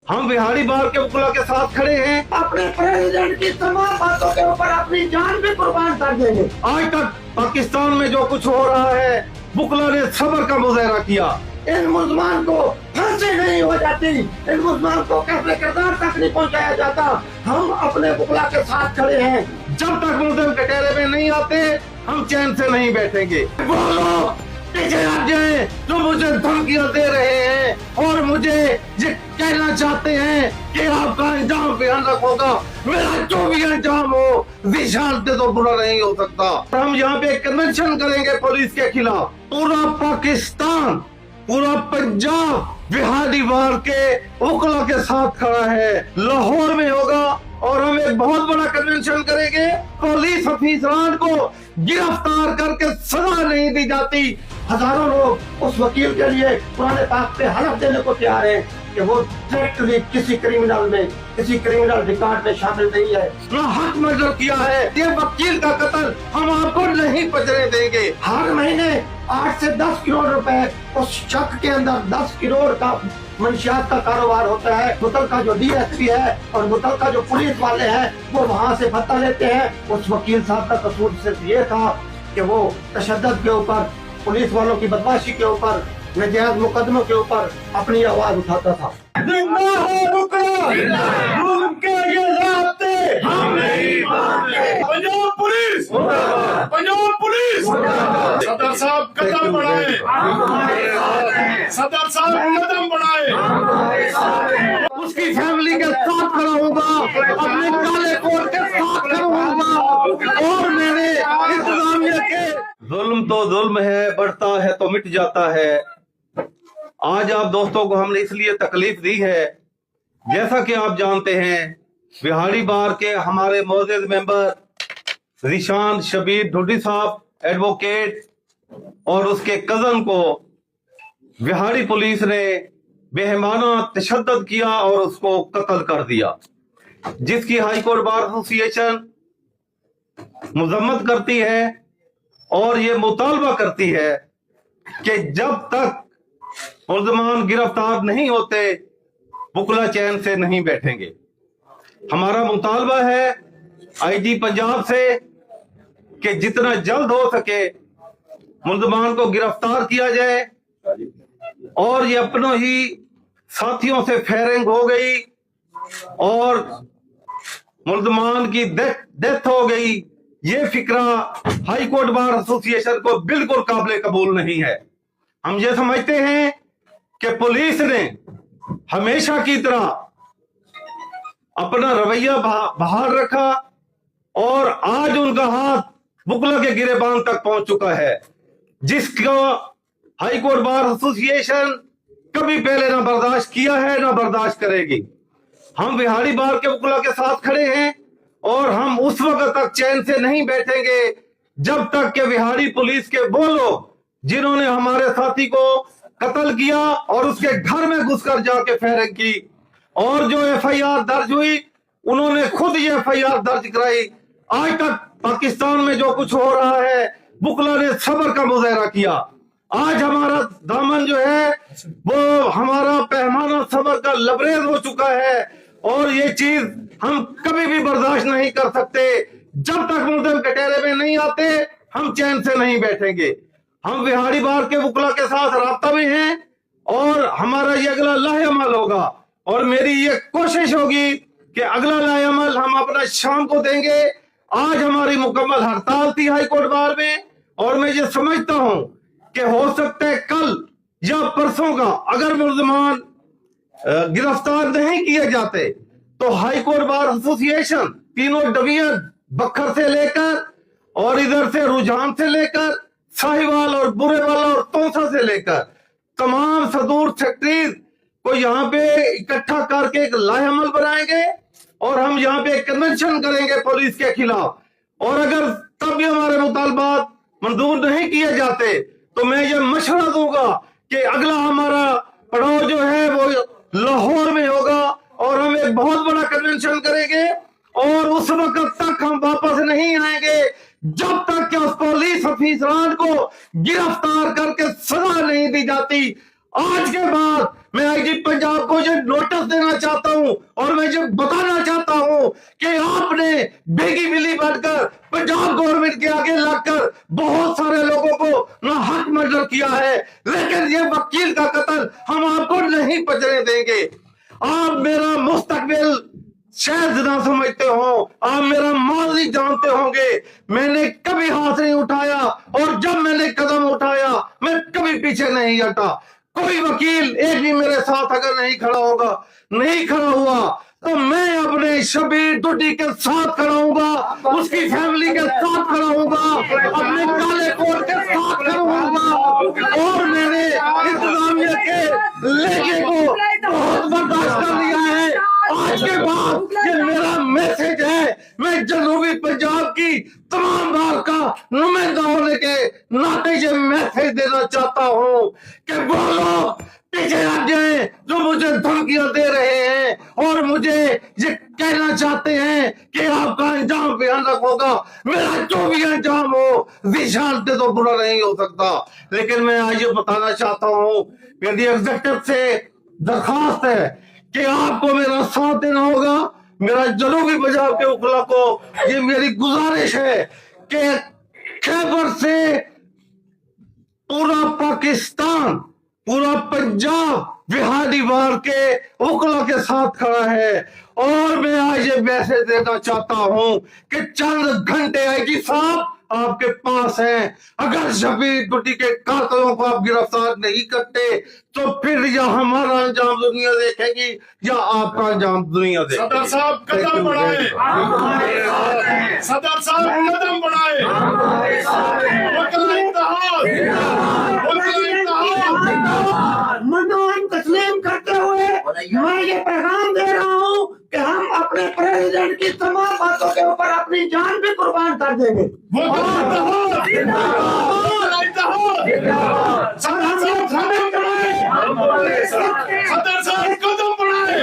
हम बिहारी बार के वकीलों के साथ खड़े हैं। अपने प्रेसिडेंट की तमाम बातों के ऊपर अपनी जान भी कुर्बान कर देंगे। आज तक पाकिस्तान में जो कुछ हो रहा है, वकीलों ने सब्र का मुजाहरा किया। इन मुसलमान को फांसी नहीं हो जाती, इन मुसलमान को कैसे किरदार तक नहीं पहुंचाया जाता। हम अपने वकीला के साथ खड़े हैं। जब तक मुल्ज़िम कटहरे में नहीं आते, हम चैन से नहीं बैठेंगे। बोलो पीछे हट जाए जो मुझे धमकियां दे रहे हैं और मुझे ये कहना चाहते हैं कि आपका अंजाम भयानक होगा। मेरा जो भी अंजाम हो विशाल से तो बुरा नहीं हो सकता। हम यहाँ पे कन्वेंशन करेंगे पुलिस के खिलाफ। पूरा पाकिस्तान, पूरा पंजाब बिहारी बार के वकीलों के साथ खड़ा है। लाहौर में होगा और हम एक बहुत बड़ा कन्वेंशन करेंगे। पुलिस अफसरान को गिरफ्तार करके सजा नहीं दी जाती। हजारों लोग उस वकील के लिए पुराने पाक पे हलफ देने को तैयार हैं कि वो डायरेक्टली किसी क्रिमिनल में, किसी क्रिमिनल रिकॉर्ड में शामिल नहीं है। हक मंजूर किया है। ये वकील का कत्ल हम आपको नहीं बचने देंगे। हर महीने 8 से 10 करोड़ रुपए उस शक के अंदर 10 करोड़ का मंशियात का कारोबार होता है। मुतलका जो डीएसपी है और मुतलका जो पुलिस वाले हैं वो वहाँ से भत्ता लेते हैं। उस वकील साहब का कसूर सिर्फ ये था कि वो तशद्दुद के ऊपर, पुलिस वालों की बदमाशी के ऊपर, नाजायज मुकदमों के ऊपर अपनी आवाज उठाता था। जिंदा हो जुल्म के ये ज़ाब्ते हम नहीं मानते। पंजाब पुलिस, पंजाब पुलिस, सदर साहब कदम बढ़ाए, सदर साहब कदम बढ़ाए। उसकी फैमिली के साथ खड़ा होगा, अपने काले कोट के साथ खड़ा होगा और मेरे इंतजामिया के। जुल्म तो जुल्म है, बढ़ता है तो मिट जाता है। आज आप दोस्तों को हमने इसलिए तकलीफ दी है, जैसा कि आप जानते हैं बिहारी बार के हमारे मौजूद मेंबर रिशान शबीर ढुड्डी साहब एडवोकेट और उसके कजन को बिहारी पुलिस ने बेहमाना तशद्दुद किया और उसको कत्ल कर दिया, जिसकी हाई कोर्ट बार एसोसिएशन मजम्मत करती है और ये मुतालबा करती है कि जब तक मुल्ज़िमान गिरफ्तार नहीं होते वकील चैन से नहीं बैठेंगे। हमारा मुतालबा है आईजी पंजाब से कि जितना जल्द हो सके मुल्ज़िमान को गिरफ्तार किया जाए। और ये अपनों ही साथियों से फायरिंग हो गई और मुल्ज़िमान की डेथ हो गई, ये फिक्रा हाई कोर्ट बार एसोसिएशन को बिल्कुल काबिल कबूल नहीं है। हम ये समझते हैं कि पुलिस ने हमेशा की तरह अपना रवैया बहाल रखा और आज उनका हाथ वकीलों के गिरेबान तक पहुंच चुका है, जिसका हाई कोर्ट बार एसोसिएशन कभी पहले ना बर्दाश्त किया है ना बर्दाश्त करेगी। हम बिहारी बार के वकीलों के साथ खड़े हैं और हम उस वक्त तक चैन से नहीं बैठेंगे जब तक कि बिहारी पुलिस के वो लोग जिन्होंने हमारे साथी को कत्ल किया और उसके घर में घुसकर जाके फायरिंग की और जो एफआईआर दर्ज हुई उन्होंने खुद ये एफआईआर दर्ज कराई। आज तक पाकिस्तान में जो कुछ हो रहा है वकीलों ने सब्र का मुजाहरा किया। आज हमारा दामन जो है वो हमारा पैमाना सब्र का लबरेज हो चुका है और ये चीज हम कभी भी बर्दाश्त नहीं कर सकते। जब तक मुल्ज़िम कटहरे में नहीं आते हम चैन से नहीं बैठेंगे। हम बिहारी बार के वकीलों के साथ राब्ता में हैं और हमारा ये अगला लाहेअमल होगा और मेरी ये कोशिश होगी कि अगला लाहेअमल हम अपना शाम को देंगे। आज हमारी मुकम्मल हड़ताल थी हाई कोर्ट बार में और मैं ये समझता हूं कि हो सकता है कल या परसों का अगर मुल्ज़िमान गिरफ्तार नहीं किए जाते तो हाई कोर्ट बार एसोसिएशन तीनों डिवीजन बखर से लेकर और इधर से रुझान से लेकर साहिवाल और बुरेवाला और तोसा से लेकर तमाम सदूर सेक्टरीज को यहाँ पे इकट्ठा करके एक लाहेअमल बनाएंगे और हम यहाँ पे कन्वेंशन करेंगे पुलिस के खिलाफ। और अगर तब भी हमारे मुतालबात मंजूर नहीं किए जाते तो मैं ये मशवरा दूंगा कि अगला हमारा पड़ाव जो है वो लाहौर में होगा और हम एक बहुत बड़ा कन्वेंशन करेंगे और उस वक्त तक हम वापस नहीं आएंगे जब तक कि उस पुलिस अफसरान को गिरफ्तार करके सजा नहीं दी जाती। آج کے بعد میں آئی جی پنجاب کو یہ نوٹس دینا چاہتا ہوں اور میں یہ بتانا چاہتا ہوں کہ آپ نے بیگی ملی بن کر پنجاب گورنمنٹ کے آگے لگ کر بہت سارے لوگوں کو ناحق مرڈر کیا ہے، لیکن یہ وکیل کا قتل ہم آپ کو نہیں بچنے دیں گے۔ آپ میرا مستقبل شاید نہ سمجھتے ہو، آپ میرا ماضی جانتے ہوں گے، میں نے کبھی ہاتھ نہیں اٹھایا اور جب میں نے قدم اٹھایا میں کبھی پیچھے نہیں ہٹا۔ کوئی وکیل ایک بھی میرے ساتھ اگر نہیں کھڑا ہوا تو میں اپنے شبیر ٹوٹی کے ساتھ کھڑا ہوں گا، اس کی فیملی کے ساتھ کھڑا ہوں گا، اپنے کالے کوٹ کے ساتھ کھڑا ہوں گا، اور میں نے انتظامیہ کے لہجے کو بہت برداشت کر لیا ہے۔ آج کے بعد یہ میرا میسج ہے، میں جنوبی پنجاب کی تمام بار کا نمائندہ ہونے کے ناطے یہ میسج دینا چاہتا ہوں کہ وہ لوگ پیچھے ہٹ جائیں جو مجھے دھمکیاں دے رہے ہیں اور مجھے یہ کہنا چاہتے ہیں کہ آپ کا انجام بھیانک ہوگا۔ میرا جو بھی انجام ہو ذیشان سے تو برا نہیں ہو سکتا، لیکن میں آج یہ بتانا چاہتا ہوں میری ایگزیکٹو سے درخواست ہے کہ آپ کو میرا ساتھ دینا ہوگا۔ میرا جنوبی پنجاب کے وکلا کو یہ میری گزارش ہے کہ خیبر سے پورا پاکستان، پورا پنجاب بہادی بار کے وکلا کے ساتھ کھڑا ہے، اور میں آج یہ میسج دینا چاہتا ہوں کہ چند گھنٹے آئی جی صاحب آپ کے پاس ہیں، اگر شبیر ٹوٹی کے قاتلوں کو آپ گرفتار نہیں کرتے تو پھر یا ہمارا انجام دنیا دیکھے گی یا آپ کا انجام دنیا دیکھے گی۔ صدر صاحب قدم بڑھائے، صدر صاحب قدم بڑھائے، وکلا اتحاد، وکلا اتحاد، منوان تسلیم کرتے ہوئے میں یہ پیغام دے رہا ہوں کہ ہم اپنے پریزیڈنٹ کی تمام باتوں کے اوپر اپنی جان بھی قربان کر دیں گے۔ وکلا اتحاد، وکلا اتحاد، صدر صاحب قدم بڑھائے، صدر صاحب قدم بڑھائے۔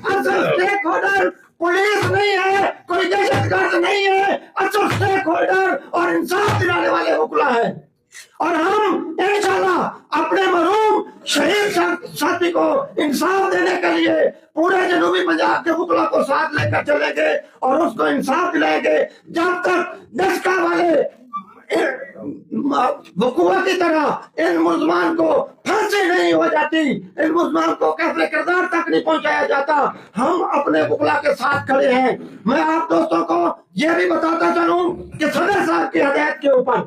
اصل اسٹیک ہولڈر پولیس نہیں ہے، کوئی دہشت گرد نہیں ہے، اصل اسٹیک ہولڈر اور انصاف دلانے والے وکلا ہے، اور ہم انشاءاللہ اپنے مرحوم شہید ساتھی کو انصاف دینے کے لیے پورے جنوبی پنجاب کے وکلا کو ساتھ لے کر چلیں گے اور اس کو انصاف دلائیں گے جب تک ڈسکا والے وقوع کی طرح ان ملزمان کو پھانسی نہیں ہو جاتی، ان ملزمان کو قتل کردار تک نہیں پہنچایا جاتا۔ ہم اپنے وکلا کے ساتھ کھڑے ہیں۔ میں آپ دوستوں کو یہ بھی بتاتا چلوں کہ صدر صاحب کی ہدایت کے اوپر،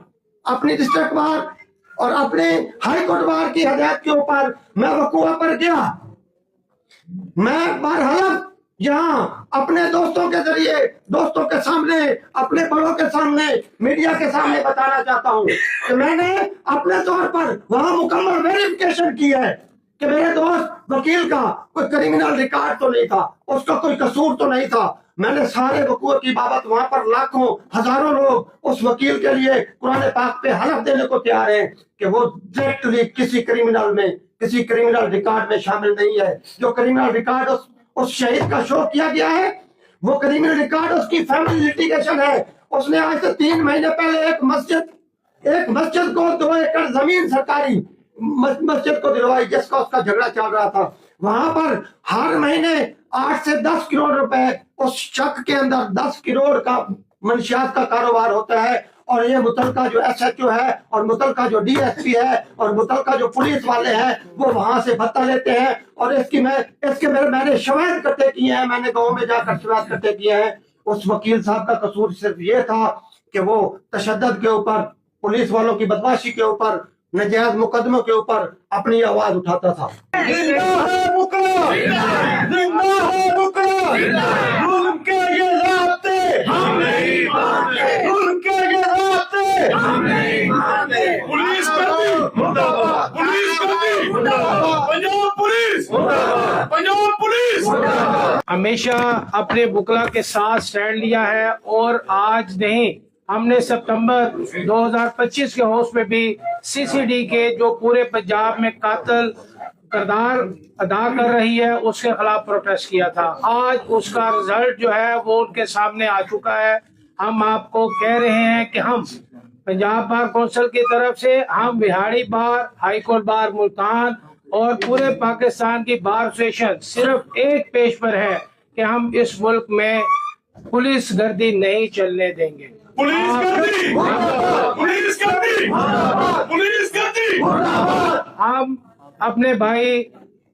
اپنی ڈسٹرکٹ بار اور اپنے ہائی کورٹ بار کی ہدایت کے اوپر میں وقوع پر گیا۔ میں بہرحال یہاں اپنے دوستوں کے ذریعے، دوستوں کے سامنے، اپنے بڑوں کے سامنے، میڈیا کے سامنے بتانا چاہتا ہوں کہ میں نے اپنے طور پر وہاں مکمل ویریفیکیشن کی ہے کہ میرے دوست وکیل کا کوئی کریمنل ریکارڈ تو نہیں تھا، اس کا کوئی قصور تو نہیں تھا۔ میں نے سارے وقوع کی بابت وہاں پر لاکھوں ہزاروں لوگ اس وکیل کے لیے قرآن پاک پہ حلف دینے کو تیار ہیں کہ وہ ڈائریکٹلی کسی کریمنل ریکارڈ میں شامل نہیں ہے۔ جو کریمنل ریکارڈ اس شہید کا شو کیا گیا ہے وہ کریمنل ریکارڈ اس کی فیملی لیٹیگیشن ہے۔ اس نے آج سے 3 مہینے پہلے ایک مسجد کو 2 ایکڑ زمین سرکاری مسجد کو دلوائی جس کا اس کا جھگڑا چل رہا تھا۔ وہاں پر ہر مہینے 8 سے 10 کروڑ روپے اس شک کے اندر 10 کروڑ کا منشیات کا کاروبار ہوتا ہے، اور یہ متعلقہ جو ایس ایچ او ہے اور متعلقہ جو ڈی ایس پی ہے اور متعلقہ جو پولیس والے ہیں وہ وہاں سے بھتہ لیتے ہیں، اور اس کے میں نے شواہد اکٹھے کیے ہیں، میں نے گاؤں میں جا کر شواہد اکٹھے کیے ہیں۔ اس وکیل صاحب کا قصور صرف یہ تھا کہ وہ تشدد کے اوپر، پولیس والوں کی بدماشی کے اوپر، نجائز مقدموں کے اوپر اپنی آواز اٹھاتا تھا۔ زندہ ہے وکلا، زندہ ہے وکلا، ظلم کے یہ رابطے ہم نہیں مانتے، ظلم کے یہ رابطے ہم نہیں مانتے۔ پولیس کرتی مردہ باد، پولیس کرتی پنجاب پولیس، پنجاب پولیس ہمیشہ اپنے وکلا کے ساتھ سٹینڈ لیا ہے، اور آج نہیں، ہم نے ستمبر 2025 کے ہوش میں بھی سی سی ڈی کے جو پورے پنجاب میں قاتل کردار ادا کر رہی ہے اس کے خلاف پروٹیسٹ کیا تھا۔ آج اس کا رزلٹ جو ہے وہ ان کے سامنے آ چکا ہے۔ ہم آپ کو کہہ رہے ہیں کہ ہم पंजाब बार कौंसिल की तरफ से हम बिहाड़ी बार, हाई कोर्ट बार मुल्तान और पूरे पाकिस्तान की बार एसोसिएशन सिर्फ एक पेश पर है कि हम इस मुल्क में पुलिस गर्दी नहीं चलने देंगे। पुलिस गर्दी, पुलिस गर्दी, पुलिस गर्दी। हम अपने भाई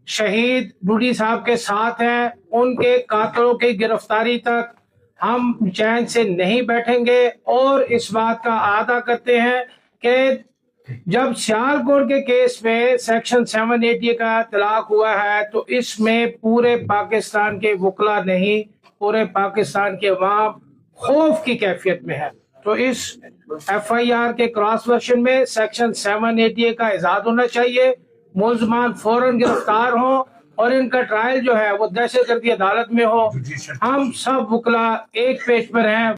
शहीद बूढ़ी साहब के साथ हैं, उनके कातलों की गिरफ्तारी तक हम चैन से नहीं बैठेंगे और इस बात का आदा करते हैं कि जब सियालकोट के केस में सेक्शन 780 का तलाक हुआ है तो इसमें पूरे पाकिस्तान के वकला नहीं, पूरे पाकिस्तान के अवाम खौफ की कैफियत में है। तो इस FIR के क्रॉस वर्जन में सेक्शन 780 का इजाद होना चाहिए, मुलजमान फौरन गिरफ्तार हो और इनका ट्रायल जो है वो दहशतगर्दी अदालत में हो। हम सब वकला एक पेज पर हैं।